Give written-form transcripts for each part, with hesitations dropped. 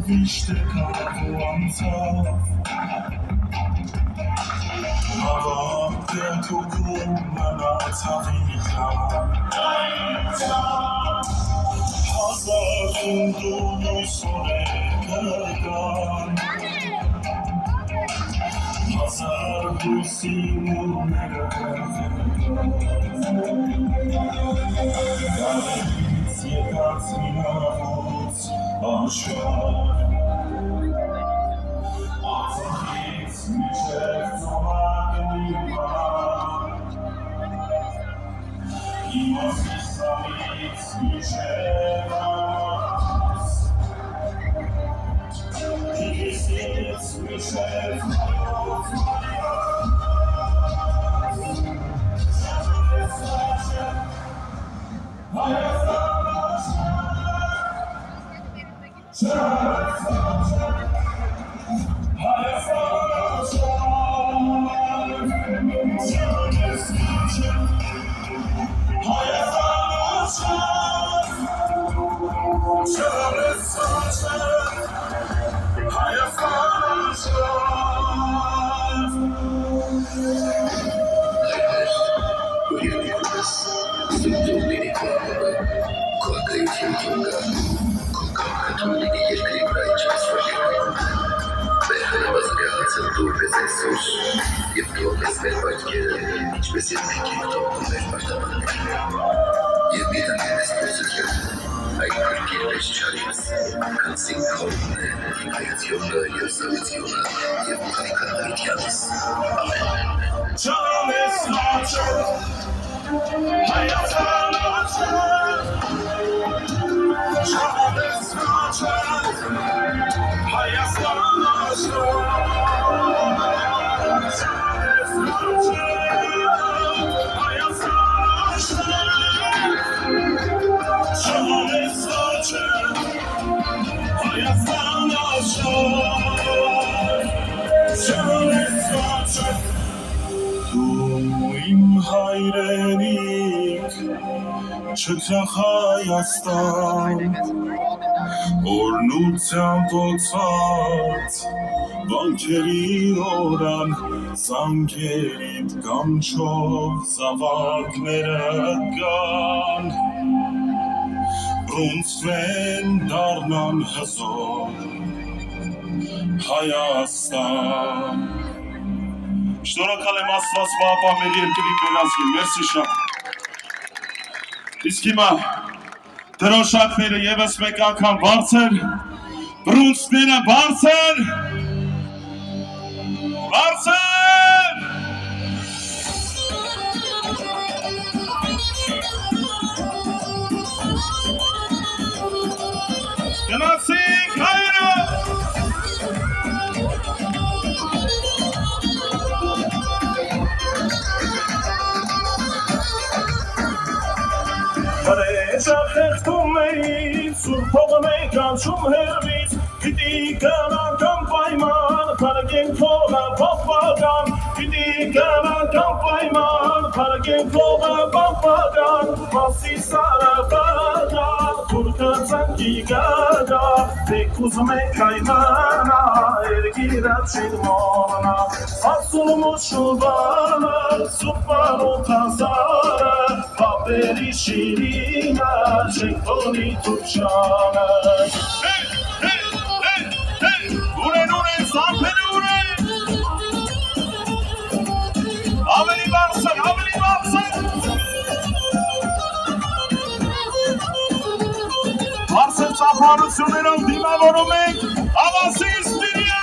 Viste cavuanza Avante tu kumana tavita Hazar kundu sone kagan Hazar husimu Aşkar Azahit mücef zamanıma İmaz İslamit mücef az İkisit mücef hayat Չթախայաստան օրնության տոցած վանքերի օրան զանգերիդ կանչով զավակները կան բրունցվեն դառնան հզոր Հայաստան Շնորհակալ եմ Աստված պահապան մեր երկրի մեր ազգին մերսի շատ Իսկ հիմա դրոշակները ևս մեկ անգամ բարձր, բրունցները բարձր, բարձր! Գնացինք հայրը! Շախեղտում էից, սուրպողը մեկ անչում հերվից, պիտի կնանքան պայման, պարագեն փողը պապական, պիտի կնանքան պայման, պարագեն փողը պապական, մասի սարը բադա, թուրկը ծանքի գադա, դեքուզ մեկ այմանա, երգիրա չին մոնա, ասում ու շուվանը, սուպան ու թազարը, Paperi şirina, çekoni tuşana. Hey, hey, hey, hey! Ure, sapere ure! Aveli varsan! Varsan saparısyonerov dimavorum ek, avasi ispiriye!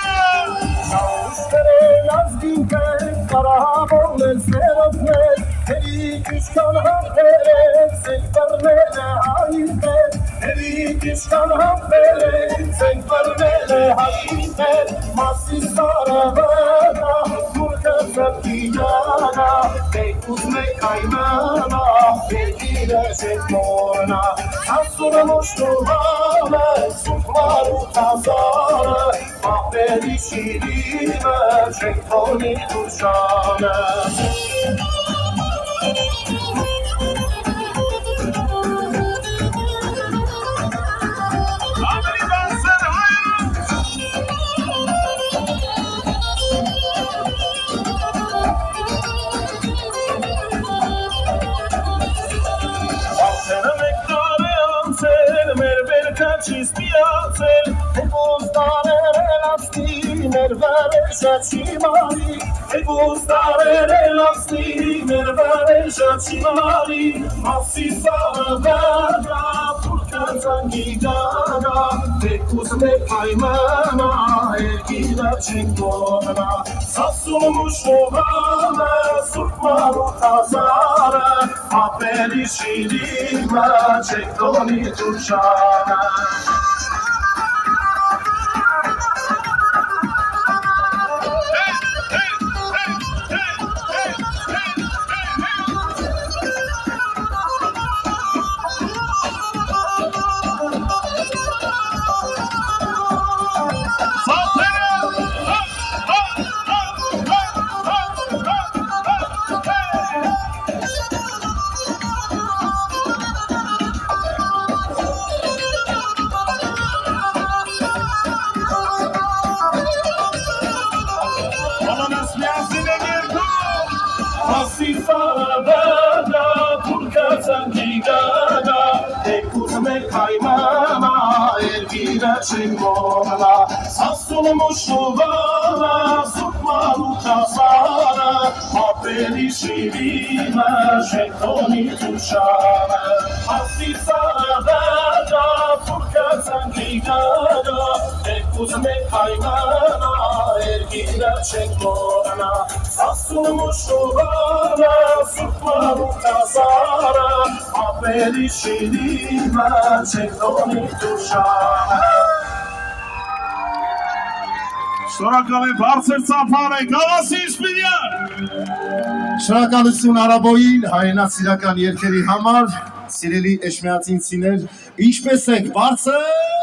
Saustere yazginke, karahabolle serofne, Erik işkan hafere, sektörmele hayret. Erik işkan hafere, sektörmele hayret. Masis arabada, kurka zapiyana. Beykuz me kaymana, belgile şekmona. Asuramış duvarla, suflar utazara. Mahveri şirime, şektoni tuşana. չիս միացել Վուստարեր էլ անցնի մեր վարեժա չի մարի Վուստարեր էլ անցնի մեր վարեժա չի մարի Մասի սավադագա Կազանգի գագա Տեկուզ մեր պայմանա Երգիրա չենք գոննա Սասուն մուշովանը Սուրկ մարուտ հազարը Ապերի շիրիմը Չեք տոնի դուշանը Սավադագա Կազանգի գագա Տեկուզ մեր պայմանա Երգիրա չենք գոննա Սասուն մուշովանը Սուրկ մարուտ հազարը Ապերի շիրիմը Չենք տոնի դուշանը Ասի սավադագա Կազանգի գագա Տեկուզ մեր պայմանա Երգիրա չենք գոննա Սասուն մուշովանը Սուրկ մարուտ հազարը Ապերի շիրիմը Չենք տոնի դուշանը Շնորհակալ եմ բարձր ծափար եք Գալասի Իսպիրյան Շնորհակալություն Արաբոյին հայրենասիրական երգերի համար, սիրելի էջմիածինցիներ, ինչպես եք, բարձր